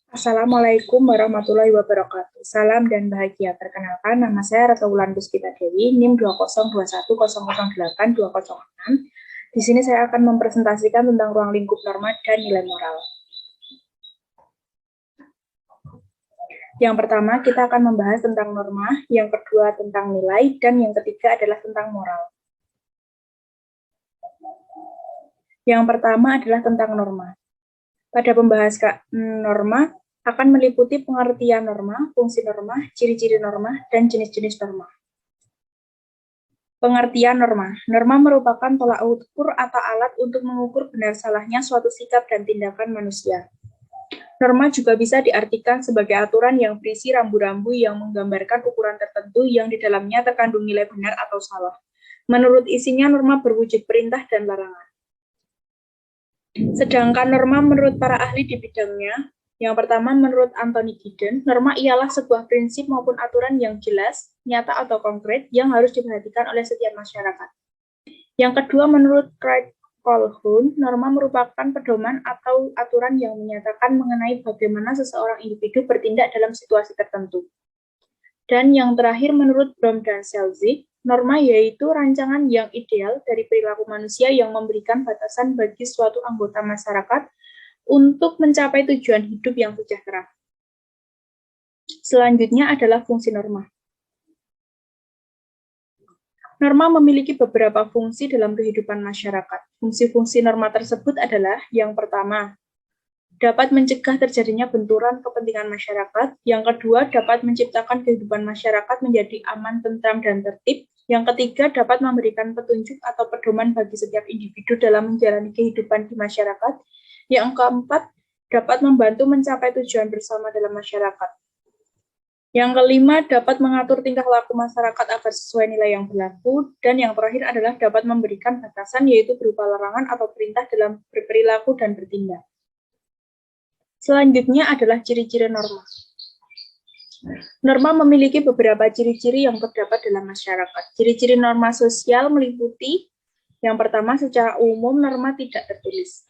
Assalamualaikum warahmatullahi wabarakatuh. Salam dan bahagia. Perkenalkan, nama saya Ratu Wulan Puspita Dewi, NIM 20210082006. Di sini saya akan mempresentasikan tentang ruang lingkup norma dan nilai moral. Yang pertama, kita akan membahas tentang norma, yang kedua tentang nilai, dan yang ketiga adalah tentang moral. Yang pertama adalah tentang norma. Pada pembahasan norma, akan meliputi pengertian norma, fungsi norma, ciri-ciri norma, dan jenis-jenis norma. Pengertian norma. Norma merupakan tolak ukur atau alat untuk mengukur benar salahnya suatu sikap dan tindakan manusia. Norma juga bisa diartikan sebagai aturan yang berisi rambu-rambu yang menggambarkan ukuran tertentu yang di dalamnya terkandung nilai benar atau salah. Menurut isinya, norma berwujud perintah dan larangan. Sedangkan norma menurut para ahli di bidangnya, yang pertama menurut Anthony Giddens, norma ialah sebuah prinsip maupun aturan yang jelas, nyata atau konkret yang harus diperhatikan oleh setiap masyarakat. Yang kedua menurut Craig Calhoun, norma merupakan pedoman atau aturan yang menyatakan mengenai bagaimana seseorang individu bertindak dalam situasi tertentu. Dan yang terakhir menurut Bloom dan Selznick, norma yaitu rancangan yang ideal dari perilaku manusia yang memberikan batasan bagi suatu anggota masyarakat untuk mencapai tujuan hidup yang sejahtera. Selanjutnya adalah fungsi norma. Norma memiliki beberapa fungsi dalam kehidupan masyarakat. Fungsi-fungsi norma tersebut adalah yang pertama, dapat mencegah terjadinya benturan kepentingan masyarakat. Yang kedua, dapat menciptakan kehidupan masyarakat menjadi aman, tentram, dan tertib. Yang ketiga, dapat memberikan petunjuk atau pedoman bagi setiap individu dalam menjalani kehidupan di masyarakat. Yang keempat, dapat membantu mencapai tujuan bersama dalam masyarakat. Yang kelima, dapat mengatur tingkah laku masyarakat agar sesuai nilai yang berlaku. Dan yang terakhir adalah dapat memberikan batasan, yaitu berupa larangan atau perintah dalam berperilaku dan bertindak. Selanjutnya adalah ciri-ciri norma. Norma memiliki beberapa ciri-ciri yang terdapat dalam masyarakat. Ciri-ciri norma sosial meliputi, yang pertama secara umum norma tidak tertulis.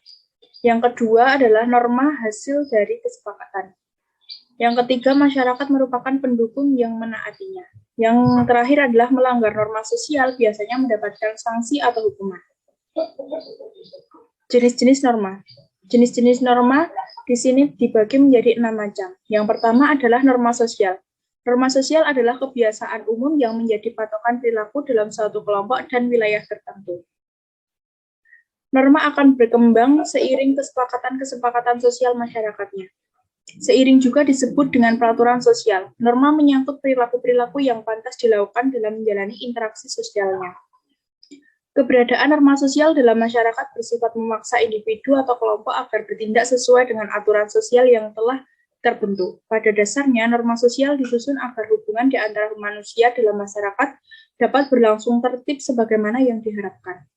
Yang kedua adalah norma hasil dari kesepakatan. Yang ketiga, masyarakat merupakan pendukung yang menaatinya. Yang terakhir adalah melanggar norma sosial biasanya mendapatkan sanksi atau hukuman. Jenis-jenis norma. Jenis-jenis norma di sini dibagi menjadi 6 macam. Yang pertama adalah norma sosial. Norma sosial adalah kebiasaan umum yang menjadi patokan perilaku dalam suatu kelompok dan wilayah tertentu. Norma akan berkembang seiring kesepakatan sosial masyarakatnya. Seiring juga disebut dengan peraturan sosial. Norma menyangkut perilaku-perilaku yang pantas dilakukan dalam menjalani interaksi sosialnya. Keberadaan norma sosial dalam masyarakat bersifat memaksa individu atau kelompok agar bertindak sesuai dengan aturan sosial yang telah terbentuk. Pada dasarnya, norma sosial disusun agar hubungan di antara manusia dalam masyarakat dapat berlangsung tertib sebagaimana yang diharapkan.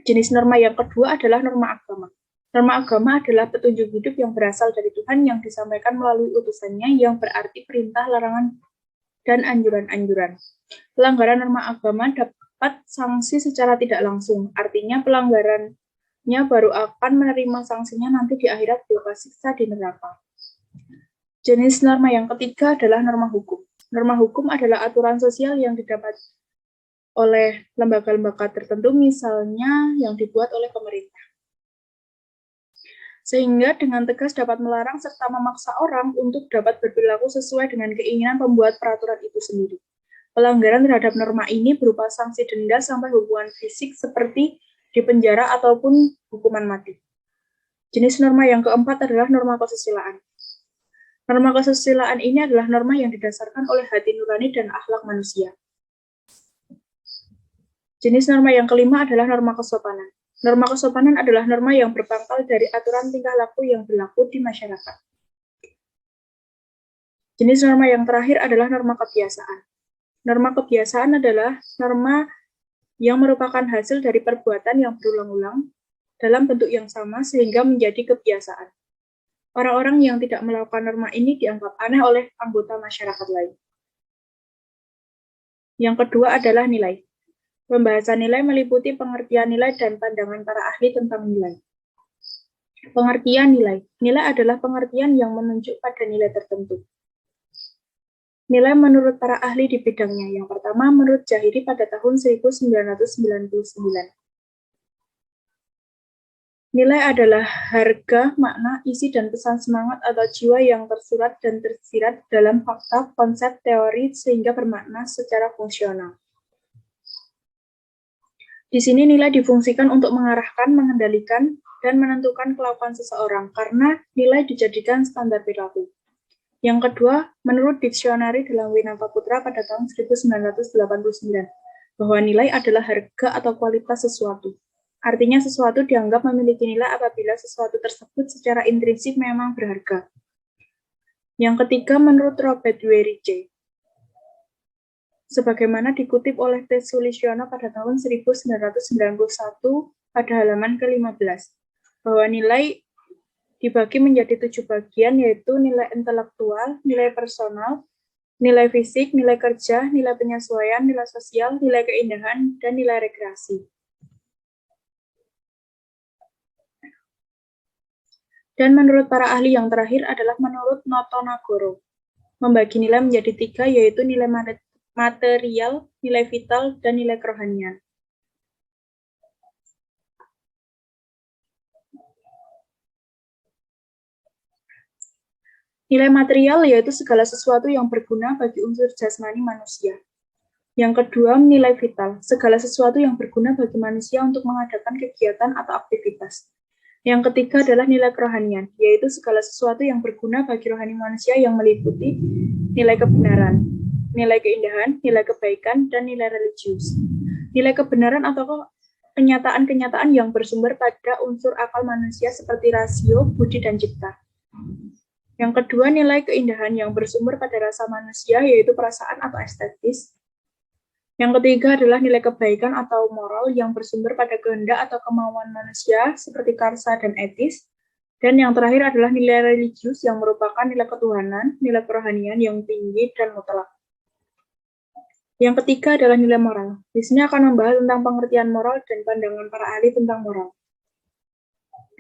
Jenis norma yang kedua adalah norma agama. Norma agama adalah petunjuk hidup yang berasal dari Tuhan yang disampaikan melalui utusannya yang berarti perintah, larangan, dan anjuran-anjuran. Pelanggaran norma agama dapat sanksi secara tidak langsung, artinya pelanggarannya baru akan menerima sanksinya nanti di akhirat berupa siksa di neraka. Jenis norma yang ketiga adalah norma hukum. Norma hukum adalah aturan sosial yang didapat oleh lembaga-lembaga tertentu, misalnya yang dibuat oleh pemerintah. Sehingga dengan tegas dapat melarang serta memaksa orang untuk dapat berperilaku sesuai dengan keinginan pembuat peraturan itu sendiri. Pelanggaran terhadap norma ini berupa sanksi denda sampai hukuman fisik seperti dipenjara ataupun hukuman mati. Jenis norma yang keempat adalah norma kesusilaan. Norma kesusilaan ini adalah norma yang didasarkan oleh hati nurani dan akhlak manusia. Jenis norma yang kelima adalah norma kesopanan. Norma kesopanan adalah norma yang berpangkal dari aturan tingkah laku yang berlaku di masyarakat. Jenis norma yang terakhir adalah norma kebiasaan. Norma kebiasaan adalah norma yang merupakan hasil dari perbuatan yang berulang-ulang dalam bentuk yang sama sehingga menjadi kebiasaan. Orang-orang yang tidak melakukan norma ini dianggap aneh oleh anggota masyarakat lain. Yang kedua adalah nilai. Pembahasan nilai meliputi pengertian nilai dan pandangan para ahli tentang nilai. Pengertian nilai. Nilai adalah pengertian yang menunjuk pada nilai tertentu. Nilai menurut para ahli di bidangnya. Yang pertama, menurut Jahiri pada tahun 1999. Nilai adalah harga, makna, isi, dan pesan semangat atau jiwa yang tersurat dan tersirat dalam fakta, konsep, teori, sehingga bermakna secara fungsional. Di sini nilai difungsikan untuk mengarahkan, mengendalikan, dan menentukan kelakuan seseorang, karena nilai dijadikan standar perilaku. Yang kedua, menurut diksionari dalam Winata Putra pada tahun 1989, bahwa nilai adalah harga atau kualitas sesuatu. Artinya sesuatu dianggap memiliki nilai apabila sesuatu tersebut secara intrinsik memang berharga. Yang ketiga, menurut Robert Wericke, sebagaimana dikutip oleh T. Sulistiono pada tahun 1991 pada halaman ke-15, bahwa nilai dibagi menjadi 7 bagian, yaitu nilai intelektual, nilai personal, nilai fisik, nilai kerja, nilai penyesuaian, nilai sosial, nilai keindahan, dan nilai rekreasi. Dan menurut para ahli yang terakhir adalah menurut Noto Nagoro, membagi nilai menjadi 3, yaitu nilai material, nilai vital, dan nilai kerohanian. Nilai material yaitu segala sesuatu yang berguna bagi unsur jasmani manusia. Yang kedua, nilai vital, segala sesuatu yang berguna bagi manusia untuk mengadakan kegiatan atau aktivitas. Yang ketiga adalah nilai kerohanian, yaitu segala sesuatu yang berguna bagi rohani manusia yang meliputi nilai kebenaran, nilai keindahan, nilai kebaikan, dan nilai religius. Nilai kebenaran atau kenyataan-kenyataan yang bersumber pada unsur akal manusia seperti rasio, budi, dan cipta. Yang kedua, nilai keindahan yang bersumber pada rasa manusia, yaitu perasaan atau estetis. Yang ketiga adalah nilai kebaikan atau moral yang bersumber pada kehendak atau kemauan manusia, seperti karsa dan etis. Dan yang terakhir adalah nilai religius yang merupakan nilai ketuhanan, nilai kerohanian yang tinggi dan mutlak. Yang ketiga adalah nilai moral. Di sini akan membahas tentang pengertian moral dan pandangan para ahli tentang moral.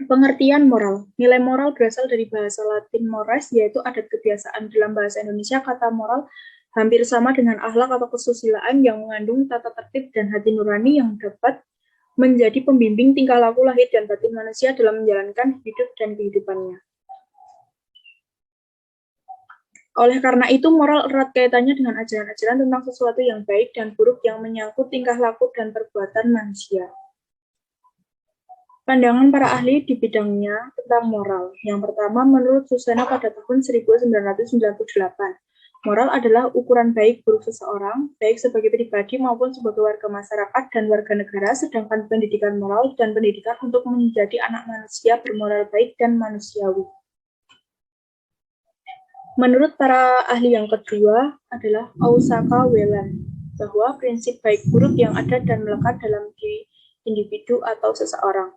Pengertian moral. Nilai moral berasal dari bahasa Latin mores, yaitu adat kebiasaan. Dalam bahasa Indonesia, kata moral hampir sama dengan akhlak atau kesusilaan yang mengandung tata tertib dan hati nurani yang dapat menjadi pembimbing tingkah laku lahir dan batin manusia dalam menjalankan hidup dan kehidupannya. Oleh karena itu, moral erat kaitannya dengan ajaran-ajaran tentang sesuatu yang baik dan buruk yang menyangkut tingkah laku dan perbuatan manusia. Pandangan para ahli di bidangnya tentang moral. Yang pertama, menurut Susana pada tahun 1998, moral adalah ukuran baik buruk seseorang, baik sebagai pribadi maupun sebagai warga masyarakat dan warga negara, sedangkan pendidikan moral dan pendidikan untuk menjadi anak manusia bermoral baik dan manusiawi. Menurut para ahli yang kedua adalah Osaka Whelan, bahwa prinsip baik buruk yang ada dan melekat dalam diri individu atau seseorang.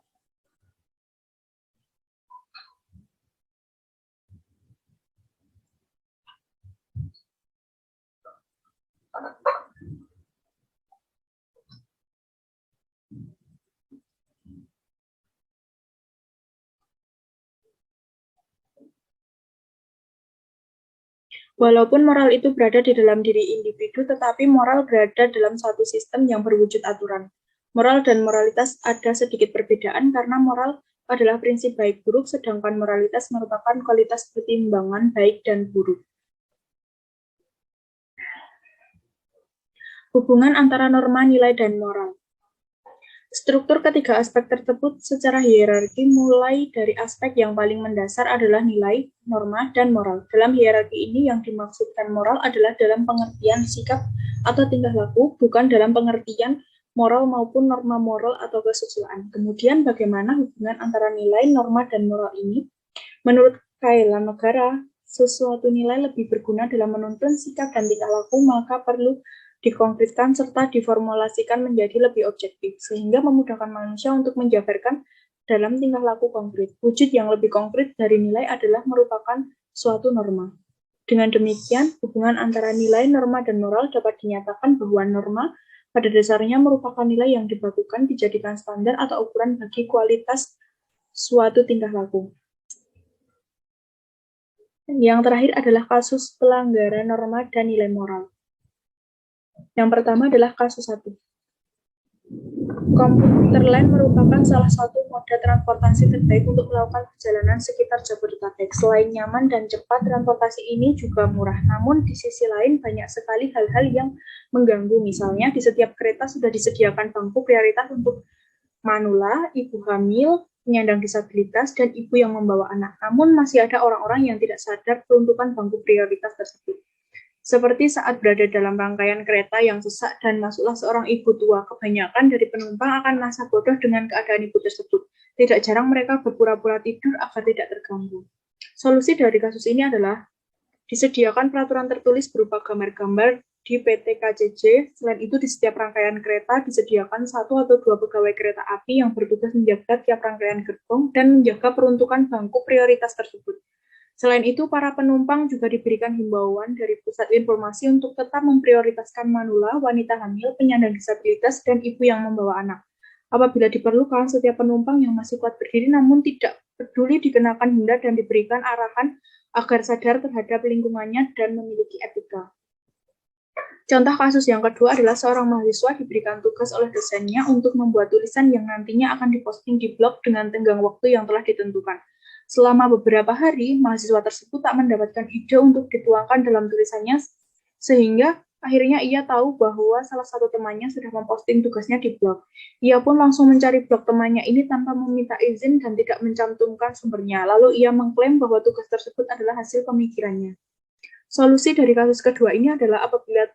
Walaupun moral itu berada di dalam diri individu, tetapi moral berada dalam suatu sistem yang berwujud aturan. Moral dan moralitas ada sedikit perbedaan karena moral adalah prinsip baik buruk, sedangkan moralitas merupakan kualitas pertimbangan baik dan buruk. Hubungan antara norma, nilai, dan moral. Struktur ketiga aspek tersebut secara hierarki mulai dari aspek yang paling mendasar adalah nilai, norma, dan moral. Dalam hierarki ini yang dimaksudkan moral adalah dalam pengertian sikap atau tingkah laku, bukan dalam pengertian moral maupun norma moral atau kesusilaan. Kemudian bagaimana hubungan antara nilai, norma, dan moral ini? Menurut Kayla Negara, sesuatu nilai lebih berguna dalam menuntun sikap dan tingkah laku, maka perlu dikonkretkan serta diformulasikan menjadi lebih objektif, sehingga memudahkan manusia untuk menjabarkan dalam tingkah laku konkret. Wujud yang lebih konkret dari nilai adalah merupakan suatu norma. Dengan demikian, hubungan antara nilai, norma, dan moral dapat dinyatakan bahwa norma pada dasarnya merupakan nilai yang dibakukan dijadikan standar atau ukuran bagi kualitas suatu tingkah laku. Yang terakhir adalah kasus pelanggaran norma dan nilai moral. Yang pertama adalah kasus 1. Komuter lain merupakan salah satu moda transportasi terbaik untuk melakukan perjalanan sekitar Jabodetabek. Selain nyaman dan cepat, transportasi ini juga murah. Namun di sisi lain banyak sekali hal-hal yang mengganggu. Misalnya di setiap kereta sudah disediakan bangku prioritas untuk manula, ibu hamil, penyandang disabilitas, dan ibu yang membawa anak. Namun masih ada orang-orang yang tidak sadar peruntukan bangku prioritas tersebut. Seperti saat berada dalam rangkaian kereta yang sesak dan masuklah seorang ibu tua, kebanyakan dari penumpang akan merasa bodoh dengan keadaan ibu tersebut. Tidak jarang mereka berpura-pura tidur agar tidak terganggu. Solusi dari kasus ini adalah disediakan peraturan tertulis berupa gambar-gambar di PT KCJ. Selain itu, di setiap rangkaian kereta disediakan 1 atau 2 pegawai kereta api yang bertugas menjaga tiap rangkaian gerbong dan menjaga peruntukan bangku prioritas tersebut. Selain itu, para penumpang juga diberikan himbauan dari pusat informasi untuk tetap memprioritaskan manula, wanita hamil, penyandang disabilitas, dan ibu yang membawa anak. Apabila diperlukan, setiap penumpang yang masih kuat berdiri namun tidak peduli dikenakan denda dan diberikan arahan agar sadar terhadap lingkungannya dan memiliki etika. Contoh kasus yang kedua adalah seorang mahasiswa diberikan tugas oleh dosennya untuk membuat tulisan yang nantinya akan diposting di blog dengan tenggang waktu yang telah ditentukan. Selama beberapa hari, mahasiswa tersebut tak mendapatkan ide untuk dituangkan dalam tulisannya, sehingga akhirnya ia tahu bahwa salah satu temannya sudah memposting tugasnya di blog. Ia pun langsung mencari blog temannya ini tanpa meminta izin dan tidak mencantumkan sumbernya. Lalu ia mengklaim bahwa tugas tersebut adalah hasil pemikirannya. Solusi dari kasus kedua ini adalah apabila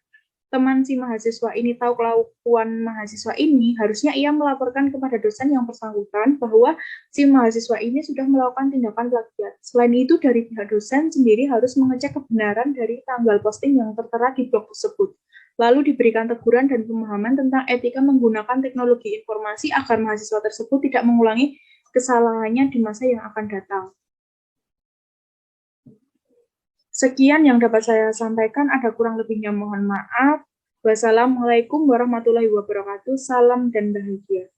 teman si mahasiswa ini tahu kelakuan mahasiswa ini, harusnya ia melaporkan kepada dosen yang bersangkutan bahwa si mahasiswa ini sudah melakukan tindakan plagiat. Selain itu, dari pihak dosen sendiri harus mengecek kebenaran dari tanggal posting yang tertera di blog tersebut. Lalu diberikan teguran dan pemahaman tentang etika menggunakan teknologi informasi agar mahasiswa tersebut tidak mengulangi kesalahannya di masa yang akan datang. Sekian yang dapat saya sampaikan, ada kurang lebihnya mohon maaf. Wassalamualaikum warahmatullahi wabarakatuh. Salam dan bahagia.